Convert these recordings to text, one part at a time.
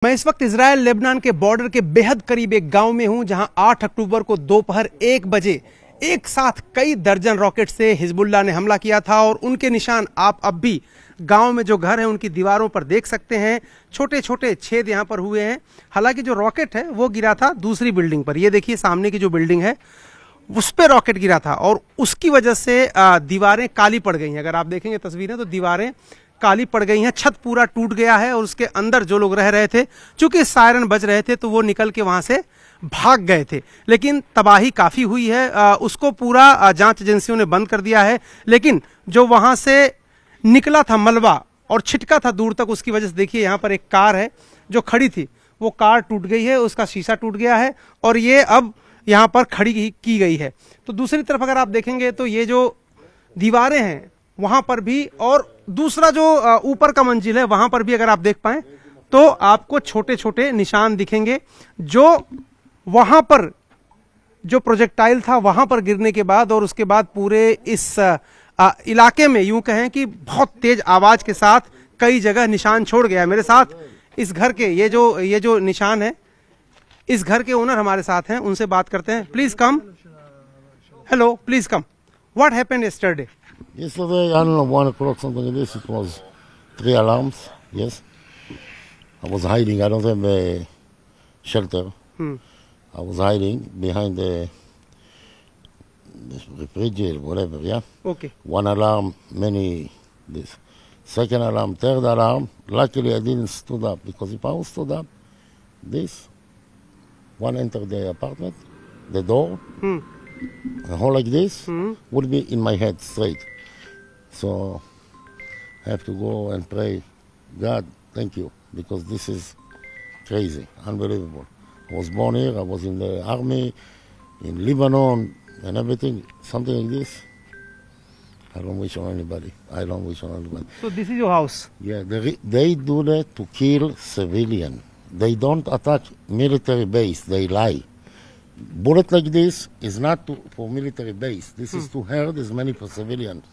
मैं इस वक्त इजराइल लेबनान के बॉर्डर के बेहद करीब एक गांव में हूं, जहां 8 अक्टूबर को दोपहर 1 बजे एक साथ कई दर्जन रॉकेट से हिजबुल्लाह ने हमला किया था। और उनके निशान आप अब भी गांव में जो घर हैं उनकी दीवारों पर देख सकते हैं। छोटे छोटे छेद यहां पर हुए हैं। हालांकि जो रॉकेट है वो गिरा था दूसरी बिल्डिंग पर। ये देखिए सामने की जो बिल्डिंग है उस पर रॉकेट गिरा था और उसकी वजह से दीवारें काली पड़ गई हैं। अगर आप देखेंगे तस्वीरें तो दीवारें काली पड़ गई हैं, छत पूरा टूट गया है और उसके अंदर जो लोग रह रहे थे, चूंकि सायरन बज रहे थे तो वो निकल के वहां से भाग गए थे। लेकिन तबाही काफी हुई है। उसको पूरा जांच एजेंसियों ने बंद कर दिया है। लेकिन जो वहां से निकला था मलबा और छिटका था दूर तक, उसकी वजह से देखिए यहाँ पर एक कार है जो खड़ी थी, वो कार टूट गई है, उसका शीशा टूट गया है और ये अब यहाँ पर खड़ी की गई है। तो दूसरी तरफ अगर आप देखेंगे तो ये जो दीवारें हैं वहां पर भी, और दूसरा जो ऊपर का मंजिल है वहां पर भी अगर आप देख पाए तो आपको छोटे छोटे निशान दिखेंगे, जो वहां पर जो प्रोजेक्टाइल था वहां पर गिरने के बाद और उसके बाद पूरे इस इलाके में यूं कहें कि बहुत तेज आवाज के साथ कई जगह निशान छोड़ गया। मेरे साथ इस घर के ये जो निशान है, इस घर के ओनर हमारे साथ हैं, उनसे बात करते हैं। Please come. Hello, please come. What happened yesterday? Yesterday, I don't know, 1 o'clock, something like this, it was 3 alarms, yes. I was hiding, I don't have a shelter. I was hiding behind the refrigerator, whatever, yeah? Okay. 1 alarm, this. Second alarm, third alarm. Luckily, I didn't stood up, because if I was stood up, one entered the apartment, the door, a hole like this would be in my head straight. So I have to go and pray, God, thank you, because this is crazy, unbelievable. I was born here, I was in the army, in Lebanon and everything, something like this. I don't wish on anybody. I don't wish on anybody. So this is your house? Yeah, they do that to kill civilian. They don't attack military base, they lie. Bullet like this is not for military base. This is to hurt as many for civilians.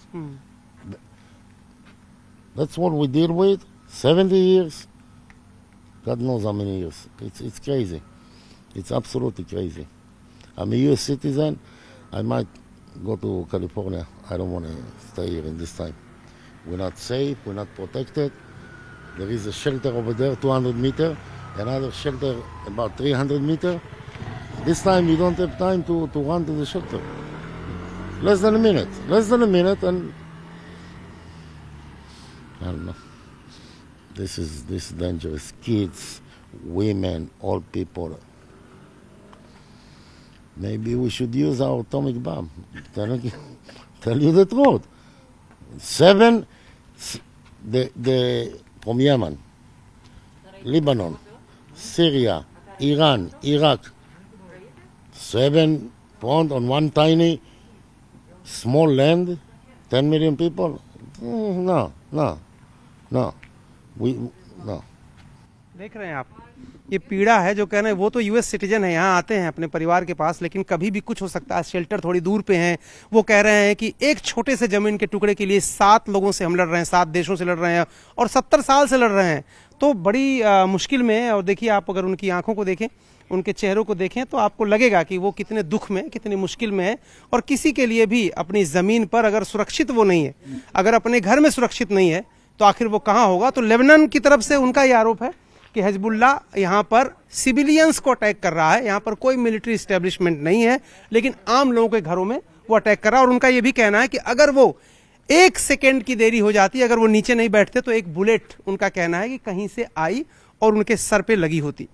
That's what we deal with. 70 years. God knows how many years. It's crazy. It's absolutely crazy. I'm a U.S. citizen. I might go to California. I don't want to stay here in this time. We're not safe. We're not protected. There is a shelter over there, 200 meters. Another shelter about 300 meters. This time you don't have time to run to the shelter. Less than a minute, and I don't know. This is dangerous. Kids, women, old people. Maybe we should use our atomic bomb. Tell you the truth. 7, from Yemen, Lebanon, Syria, Iran, Iraq. 7 points on one tiny, small land, 10 million people. No. देख रहे हैं आप, ये पीड़ा है जो कह रहे हैं। वो तो यूएस सिटीजन है, यहाँ आते हैं अपने परिवार के पास, लेकिन कभी भी कुछ हो सकता है। शेल्टर थोड़ी दूर पे हैं। वो कह रहे हैं कि एक छोटे से जमीन के टुकड़े के लिए 7 लोगों से हम लड़ रहे हैं, 7 देशों से लड़ रहे हैं और 70 साल से लड़ रहे हैं, तो बड़ी मुश्किल में है। और देखिए आप अगर उनकी आंखों को देखें, उनके चेहरों को देखें, तो आपको लगेगा कि वो कितने दुख में, कितनी मुश्किल में है। और किसी के लिए भी अपनी जमीन पर अगर सुरक्षित वो नहीं है, अगर अपने घर में सुरक्षित नहीं है, तो आखिर वो कहाँ होगा। तो लेबनान की तरफ से उनका ये आरोप है कि हिजबुल्लाह यहाँ पर सिविलियंस को अटैक कर रहा है। यहाँ पर कोई मिलिट्री एस्टेब्लिशमेंट नहीं है, लेकिन आम लोगों के घरों में वो अटैक कर रहा है। और उनका ये भी कहना है कि अगर वो 1 सेकेंड की देरी हो जाती, अगर वो नीचे नहीं बैठते, तो एक बुलेट उनका कहना है कि कहीं से आई और उनके सर पे लगी होती।